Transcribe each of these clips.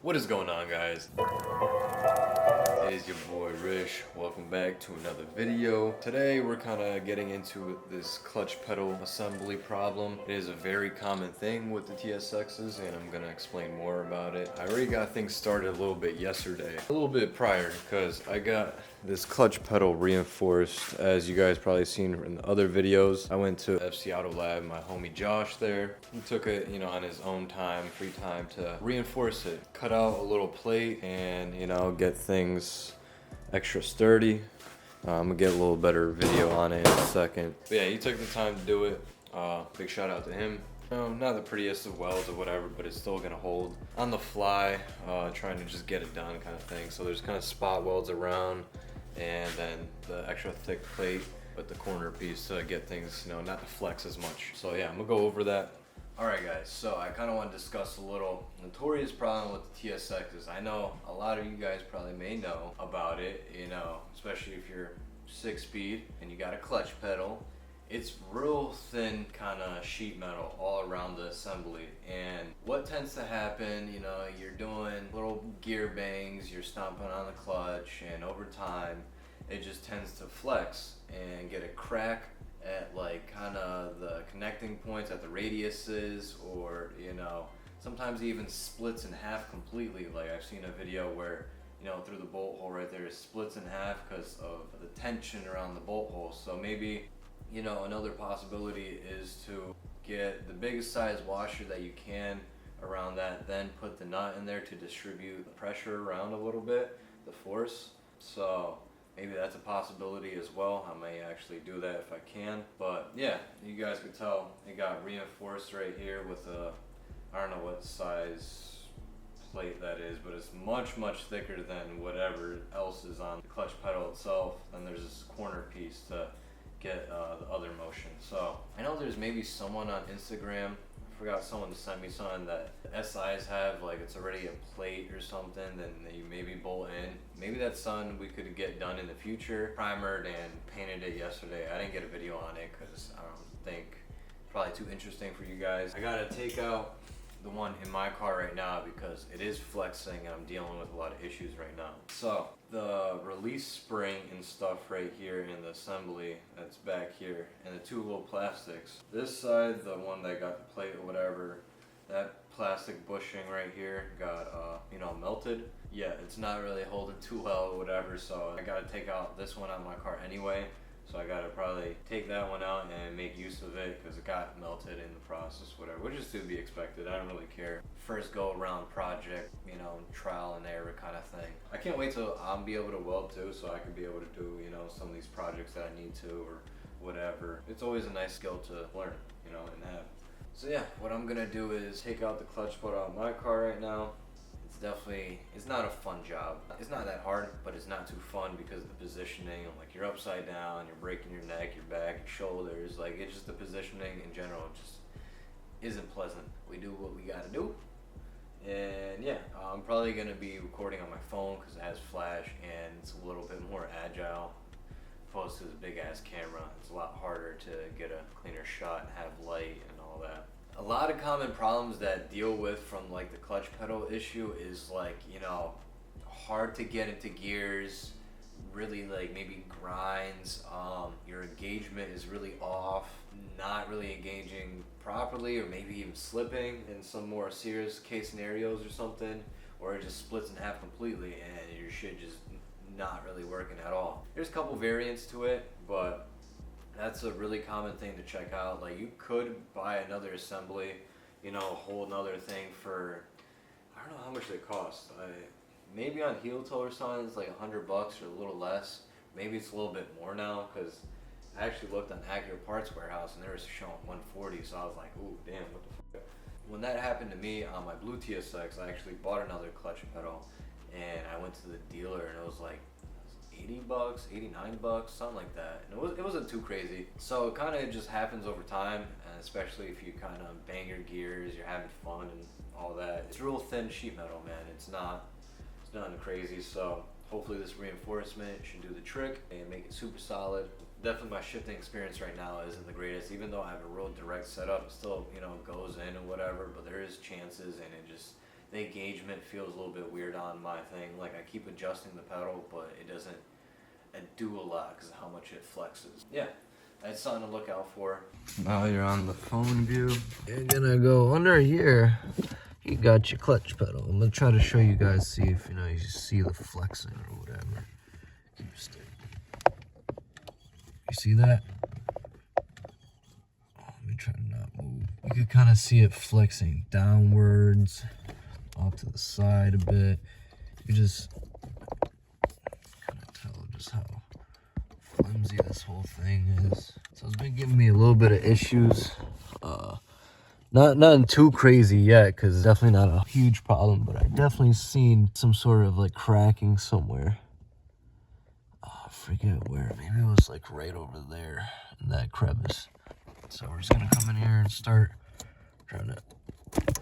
What is going on, guys? It is your boy Rish. Welcome back to another video. Today we're kind of getting into this clutch pedal assembly problem. It is a very common thing with the TSXs, and I'm gonna explain more about it. I already got things started a little bit yesterday, a little bit prior, because I got this clutch pedal reinforced, as you guys probably seen in the other videos. I went to FC Auto Lab, my homie Josh there. He took it, on his own time, free time, to reinforce it. Cut out a little plate and, get things extra sturdy. I'm gonna get a little better video on it in a second. But yeah, he took the time to do it. Big shout out to him. Not the prettiest of welds or whatever, but it's still gonna hold on the fly, trying to just get it done kind of thing. So there's kind of spot welds around, and then the extra thick plate with the corner piece to get things, not to flex as much. So yeah, I'm gonna go over that. Alright guys, so I kind of want to discuss a little notorious problem with the TSXs. I know a lot of you guys probably may know about it, especially if you're 6-speed and you got a clutch pedal. It's real thin kind of sheet metal all around the assembly, and what tends to happen, you're doing little gear bangs, you're stomping on the clutch, and over time it just tends to flex and get a crack at kind of the connecting points at the radiuses, or sometimes it even splits in half completely. Like I've seen a video where through the bolt hole right there, it splits in half because of the tension around the bolt hole. So maybe another possibility is to get the biggest size washer that you can around that, then put the nut in there to distribute the pressure around a little bit, the force. So maybe that's a possibility as well. I may actually do that if I can. But yeah, you guys could tell it got reinforced right here with a, I don't know what size plate that is, but it's much thicker than whatever else is on the clutch pedal itself. And there's this corner piece to get the other motion. So I know there's maybe someone on Instagram, I forgot someone to send me something that SIs have, like it's already a plate or something, then you maybe bolt in. Maybe that's something we could get done in the future. Primered and painted it yesterday. I didn't get a video on it because I don't think it's probably too interesting for you guys. I gotta take out the one in my car right now because it is flexing and I'm dealing with a lot of issues right now. So the release spring and stuff right here in the assembly that's back here, and the two little plastics. This side, the one that got the plate or whatever, that plastic bushing right here got melted. Yeah, it's not really holding too well or whatever, so I gotta take out this one out of my car anyway. So I gotta probably take that one out and make use of it because it got melted in the process, whatever, which is to be expected. I don't really care. First go around project, trial and error kind of thing. I can't wait till I'm be able to weld too, so I can be able to do, some of these projects that I need to or whatever. It's always a nice skill to learn, and have. So yeah, what I'm gonna do is take out the clutch pedal out of my car right now. It's not a fun job. It's not that hard, but it's not too fun because of the positioning. Like you're upside down, you're breaking your neck, your back, your shoulders. Like it's just the positioning in general just isn't pleasant. We do what we gotta do. And yeah, I'm probably gonna be recording on my phone because it has flash and it's a little bit more agile opposed to the big ass camera. It's a lot harder to get a cleaner shot and have light and all that. A lot of common problems that deal with from the clutch pedal issue is hard to get into gears, really maybe grinds, your engagement is really off, not really engaging properly, or maybe even slipping in some more serious case scenarios or something, or it just splits in half completely and your shit just not really working at all. There's a couple variants to it, but that's a really common thing to check out. You could buy another assembly, a whole another thing for, I don't know how much they cost. Maybe on heel toe or something it's like $100 or a little less. Maybe it's a little bit more now because I actually looked on Accurate Parts Warehouse and they were showing $140, so I was like, ooh, damn, what the fuck. When that happened to me on my blue TSX, I actually bought another clutch pedal and I went to the dealer and it was like $80, $89, something like that. And it wasn't too crazy. So it kind of just happens over time, and especially if you kind of bang your gears, you're having fun and all that. It's real thin sheet metal, man. It's nothing crazy. So hopefully this reinforcement should do the trick and make it super solid. Definitely my shifting experience right now isn't the greatest. Even though I have a real direct setup, it still, goes in and whatever, but there is chances, and the engagement feels a little bit weird on my thing. Like I keep adjusting the pedal, but it doesn't do a lot because of how much it flexes. Yeah, that's something to look out for. Now you're on the phone view. You're gonna go under here. You got your clutch pedal. I'm gonna try to show you guys, see if you see the flexing or whatever. Keep still. You see that? Let me try to not move. You can kind of see it flexing downwards, off to the side a bit. You just kind of tell just how flimsy this whole thing is. So it's been giving me a little bit of issues. Nothing too crazy yet, because it's definitely not a huge problem, but I definitely seen some sort of like cracking somewhere. I forget where. Maybe it was like right over there in that crevice. So we're just gonna come in here and start trying to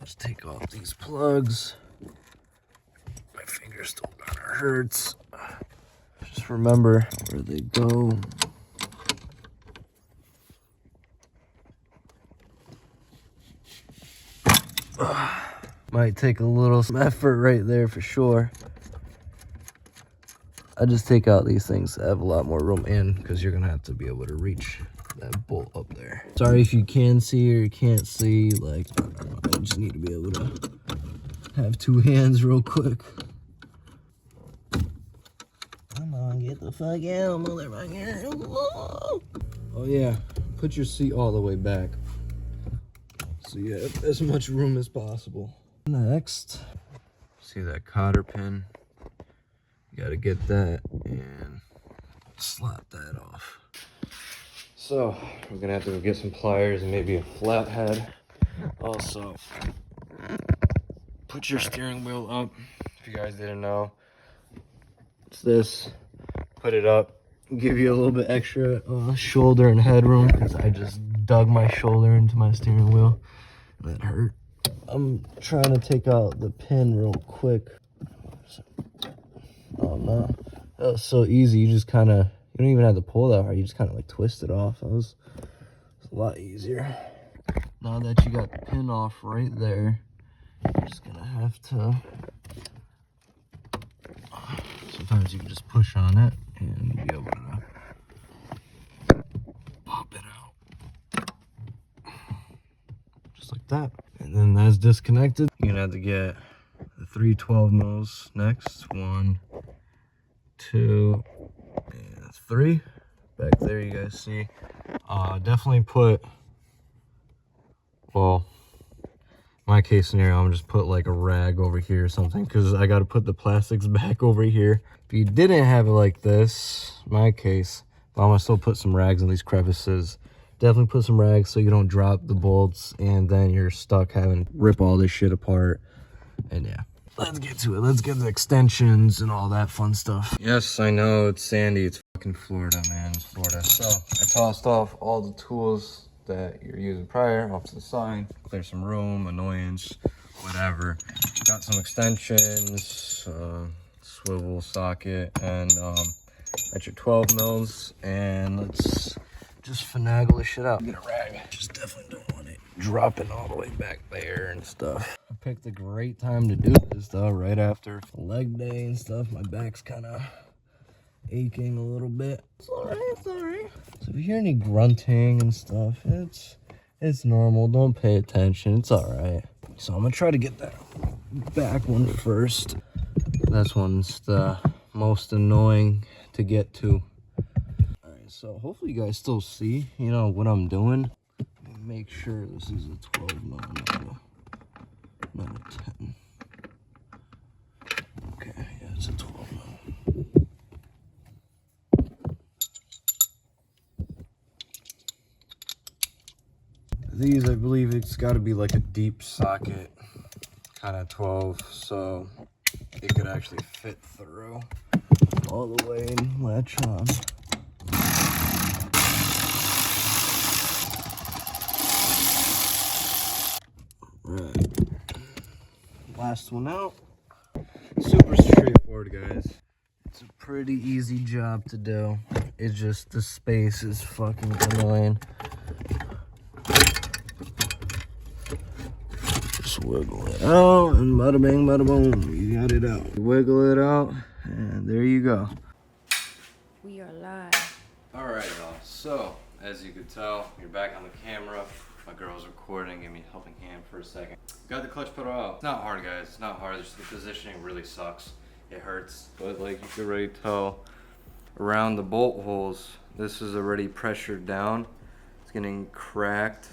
just take off these plugs. My finger still kind of hurts. Just remember where they go. Might take a little effort right there for sure. I just take out these things that have a lot more room in, because you're gonna have to be able to reach that bolt up there. Sorry if you can see or you can't see. Like, I just need to be able to have two hands real quick. Come on, get the fuck out, motherfucker. Oh yeah, put your seat all the way back, so you have as much room as possible. Next, see that cotter pin? You gotta get that and slap that off. So we're gonna have to go get some pliers and maybe a flathead. Also, put your steering wheel up. If you guys didn't know, it's this. Put it up, give you a little bit extra shoulder and headroom, because I just dug my shoulder into my steering wheel and that hurt. I'm trying to take out the pin real quick. Oh no, that was so easy. You just kind of, you don't even have to pull that hard. You just kind of like twist it off. It was a lot easier. Now that you got the pin off right there, you're just gonna have to, sometimes you can just push on it and be able to pop it out. Just like that. And then that's disconnected. You're gonna have to get the 3 12 mils next. 1, 2, and 3. Back there you guys see. Definitely put, well, my case scenario, I'm just put like a rag over here or something, because I got to put the plastics back over here. If you didn't have it like this, my case, I'm gonna still put some rags in these crevices. Definitely put some rags so you don't drop the bolts and then you're stuck having to rip all this shit apart. And yeah, let's get to it. Let's get the extensions and all that fun stuff. Yes, I know it's sandy. It's fucking Florida, man. It's Florida. So I tossed off all the tools that you're using prior off to the side, clear some room, annoyance, whatever. Got some extensions, swivel socket, and got your 12 mils, and let's just finagle this shit out. Get a rag. Just definitely don't want it dropping all the way back there and stuff. I picked a great time to do this though, right after leg day and stuff. My back's kind of aching a little bit. It's alright, it's alright. So if you hear any grunting and stuff, it's normal. Don't pay attention. It's alright. So I'm gonna try to get that back one first. This one's the most annoying to get to. Alright, so hopefully you guys still see, what I'm doing. Make sure this is a 12 mil, not a 10. Okay, yeah, it's a 12 mil. These, I believe it's got to be like a deep socket, kind of 12, so it could actually fit through all the way and latch on. Right. Last one out. Super straightforward, guys. It's a pretty easy job to do. It's just the space is fucking annoying. Just wiggle it out, and bada bang, bada boom, you got it out. Wiggle it out, and there you go. We are live. Alright y'all, so as you could tell, you're back on the camera. My girl's recording, give me a helping hand for a second. Got the clutch pedal out. It's not hard, guys, it's not hard, just the positioning really sucks. It hurts. But like you can already tell, around the bolt holes, this is already pressured down. It's getting cracked.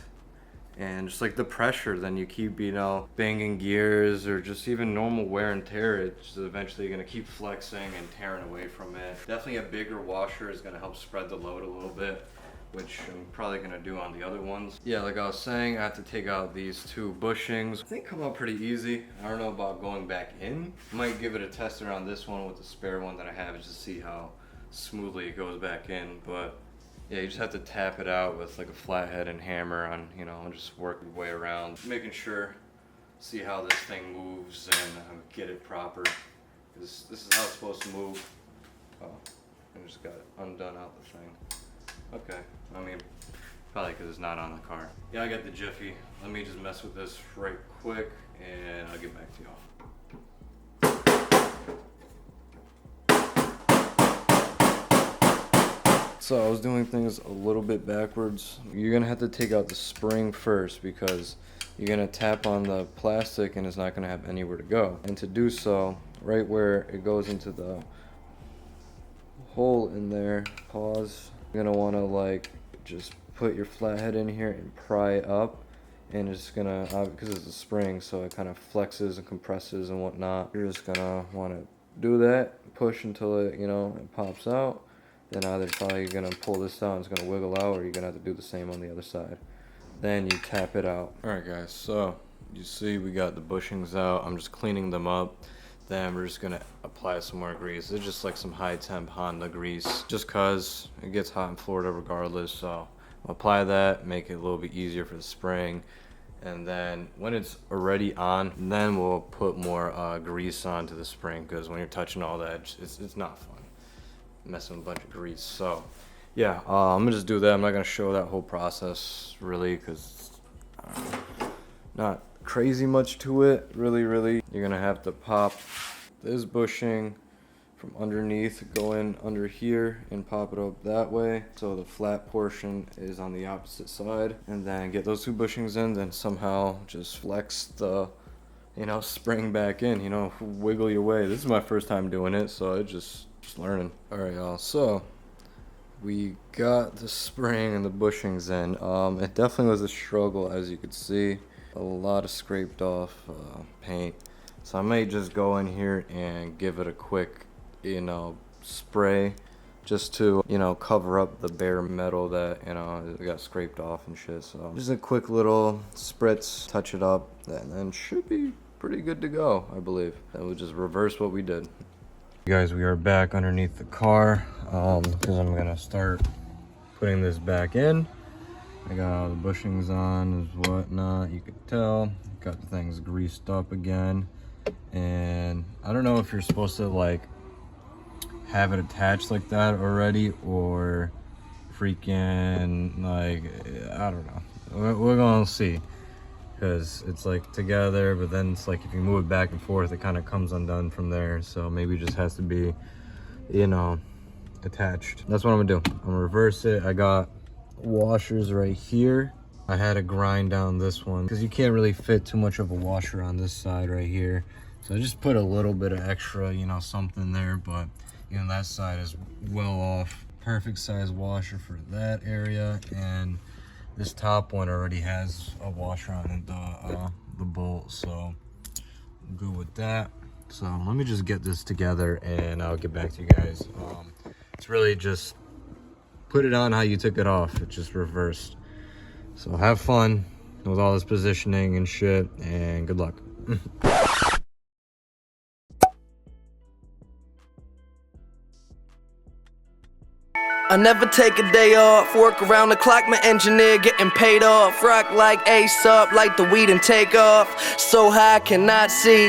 And just like the pressure, then you keep, you know, banging gears or just even normal wear and tear, it's eventually gonna keep flexing and tearing away from it. Definitely a bigger washer is gonna help spread the load a little bit, which I'm probably gonna do on the other ones. Yeah, like I was saying, I have to take out these two bushings. I think come out pretty easy. I don't know about going back in. Might give it a test around this one with the spare one that I have just to see how smoothly it goes back in, but yeah, you just have to tap it out with like a flathead and hammer on, you know, and just work your way around, making sure, see how this thing moves and get it proper. This is how it's supposed to move. Oh, I just got it undone out the thing. Okay, I mean, probably because it's not on the car. Yeah, I got the Jiffy. Let me just mess with this right quick and I'll get back to y'all. So I was doing things a little bit backwards. You're gonna have to take out the spring first because you're gonna tap on the plastic and it's not gonna have anywhere to go. And to do so, right where it goes into the hole in there, pause. You're gonna wanna like just put your flathead in here and pry up. And it's gonna, because it's a spring, so it kind of flexes and compresses and whatnot. You're just gonna wanna do that, push until it, you know, it pops out. Then either probably you're gonna pull this out and it's gonna wiggle out, or you're gonna have to do the same on the other side. Then you tap it out. Alright guys, so you see we got the bushings out. I'm just cleaning them up. Then we're just gonna apply some more grease. It's just like some high temp Honda grease, just cause it gets hot in Florida regardless. So I'll apply that, make it a little bit easier for the spring. And then when it's already on, then we'll put more grease onto the spring, because when you're touching all that, it's not fun messing with a bunch of grease. So yeah, I'm gonna just do that. I'm not gonna show that whole process really, because not crazy much to it really. You're gonna have to pop this bushing from underneath, go in under here and pop it up that way, so the flat portion is on the opposite side, and then get those two bushings in, then somehow just flex the, you know, spring back in, you know, wiggle your way. This is my first time doing it, so it's just learning. Alright y'all, so we got the spring and the bushings in. It definitely was a struggle, as you could see. A lot of scraped off paint. So I might just go in here and give it a quick, you know, spray, just to, you know, cover up the bare metal that, you know, got scraped off and shit. So just a quick little spritz, touch it up, and then should be pretty good to go, I believe. And we'll just reverse what we did. Guys, we are back underneath the car, because I'm gonna start putting this back in. I got all the bushings on and whatnot. You could tell, got the things greased up again. And I don't know if you're supposed to like have it attached like that already, or freaking like, I don't know. We're gonna see, because it's like together, but then it's like if you move it back and forth, it kind of comes undone from there. So maybe it just has to be, you know, attached. That's what I'm gonna do. I'm gonna reverse it. I got washers right here. I had to grind down this one because you can't really fit too much of a washer on this side right here. So I just put a little bit of extra, you know, something there, but you know, that side is well off. Perfect size washer for that area, and this top one already has a washer on the bolt, so I'm good with that. So let me just get this together and I'll get back to you guys. It's really just put it on how you took it off. It's just reversed. So have fun with all this positioning and shit, and good luck. I never take a day off, work around the clock, my engineer getting paid off. Rock like Ace up, like the weed and take off. So high I cannot see.